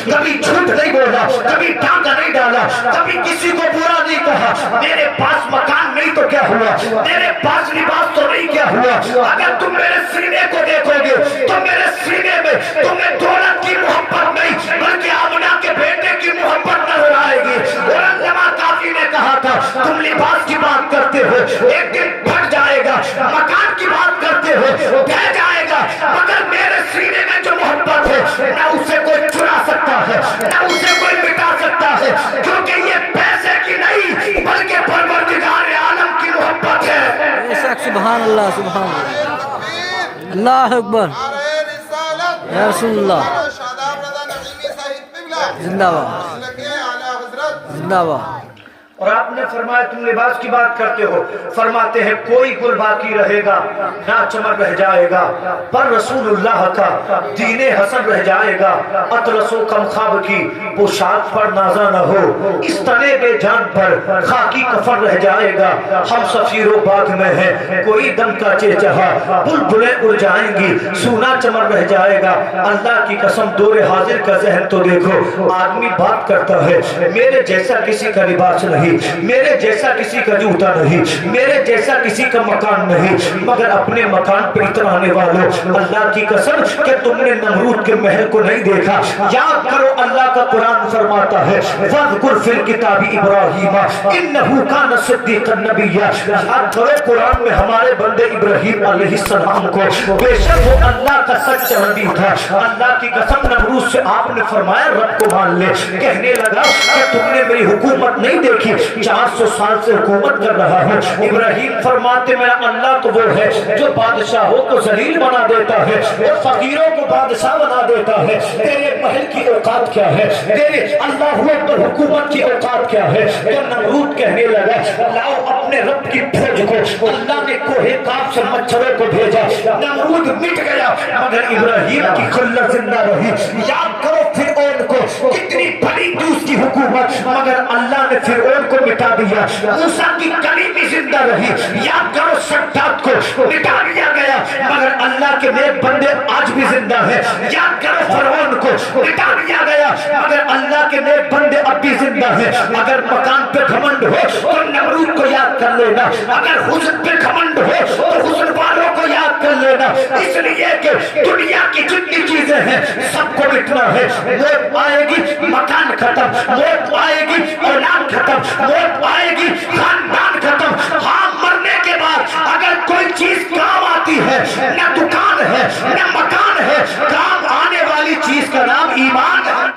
کبھی جھوٹ نہیں بولا، کبھی ڈاکہ نہیں ڈالا، کبھی کسی کو برا نہیں کہا. میرے پاس مکان نہیں تو کیا ہوا، میرے پاس لباس تو نہیں کیا ہوا. اگر تم میرے سینے کو دیکھو گے تو میرے سینے میں تمہیں دولت کی محبت نہیں بلکہ آمنہ کے بیٹے کی محبت نظر آئے گی. اور علامہ کافی نے کہا تھا تم لباس کی بات کرتے ہو، ایک دن پھٹ جائے گا. مکان کی بات کرتے ہو، بہ جائے گا. مگر میرے سینے میں جو محبت ہے نہ اسے کوئی چرا سکتا ہے، نہ اسے کوئی مٹا سکتا ہے، کیونکہ یہ پیسے کی نہیں بلکہ پروردگار عالم کی محبت ہے. بے شک. سبحان اللہ، سبحان اللہ، اللہ اکبر. یا رسول اللہ، زندہ باد، زندہ باد. اور آپ نے فرمایا تم لباس کی بات کرتے ہو، فرماتے ہیں کوئی گل باقی رہے گا نہ چمک رہ جائے گا، پر رسول اللہ کا دین حسن رہ جائے گا. اطلس و کم خواب کی پوشاک پر نازا نہ ہو، اس تنے بے جان پر خاکی کفن رہ جائے گا. ہم سفیر و باغ میں ہیں کوئی دم کا چہچہا، بلبلیں اڑ جائیں گی سونا چمن رہ جائے گا. اللہ کی قسم دور حاضر کا ذہن تو دیکھو، آدمی بات کرتا ہے میرے جیسا کسی کا لباس نہیں، میرے جیسا کسی کا جوتا نہیں، میرے جیسا کسی کا مکان نہیں، مگر اپنے مکان پہ اترانے والوں اللہ کی قسم کہ تم نے نمرود کے محل کو نہیں دیکھا. یاد کرو اللہ کا قرآن فرماتا ہے وَذْكُرْ فِي الْكِتَابِ إِبْرَاهِيمَ إِنَّهُ كَانَ صِدِّيقًا نَبِيًّا. یاد کرو قرآن میں ہمارے بندے ابراہیم علیہ السلام کو، بے شک وہ اللہ کا سچا نبی تھا. اللہ کی قسم نمرود سے آپ نے فرمایا رب کو مان لے. کہنے لگا کہ تم نے میری حکومت نہیں دیکھی، 400 سال سے حکومت کر رہا ہوں. ابراہیم فرماتے میرا اللہ تو وہ ہے جو بادشاہوں کو ذلیل بنا دیتا ہے اور فقیروں کو بادشاہ بنا دیتا ہے. تیرے محل کی اوقات کیا ہے، تیرے اللہ اکبر حکومت کی اوقات کیا ہے. تو نمرود کہنے لگا لاؤ اپنے رب کی فوج کو. اللہ نے کوہ کاف سے مچھروں کو بھیجا، نمرود مٹ گیا مگر ابراہیم کی خلت زندہ رہی. یاد کرو فرعون کو، کتنی بڑی تھی اس کی حکومت مگر اللہ نے فرعون کو مٹا دیا. موسیٰ کی کلیمی زندہ رہی. یاد کرو شداد کو مٹا دیا گیا مگر اللہ کے نیک بندے آج بھی زندہ ہیں. یاد کرو فرعون کو مٹا دیا گیا مگر اللہ کے نیک بندے اب بھی زندہ ہیں. اگر مکان پہ گھمنڈ ہو تو نمرود کو یاد کر لینا، اگر حسن پہ گھمنڈ ہو تو حسن والوں کو یاد کر لینا. اس لیے کہ دنیا کی جتنی چیزیں ہیں سب کو مٹنا ہے. موت آئے گی مکان ختم، موت آئے گی اولاد ختم، موت آئے گی خاندان ختم. ہاں مرنے کے بعد اگر کوئی چیز کام آتی ہے، نہ دکان ہے نہ مکان ہے، کام آنے والی چیز کا نام ایمان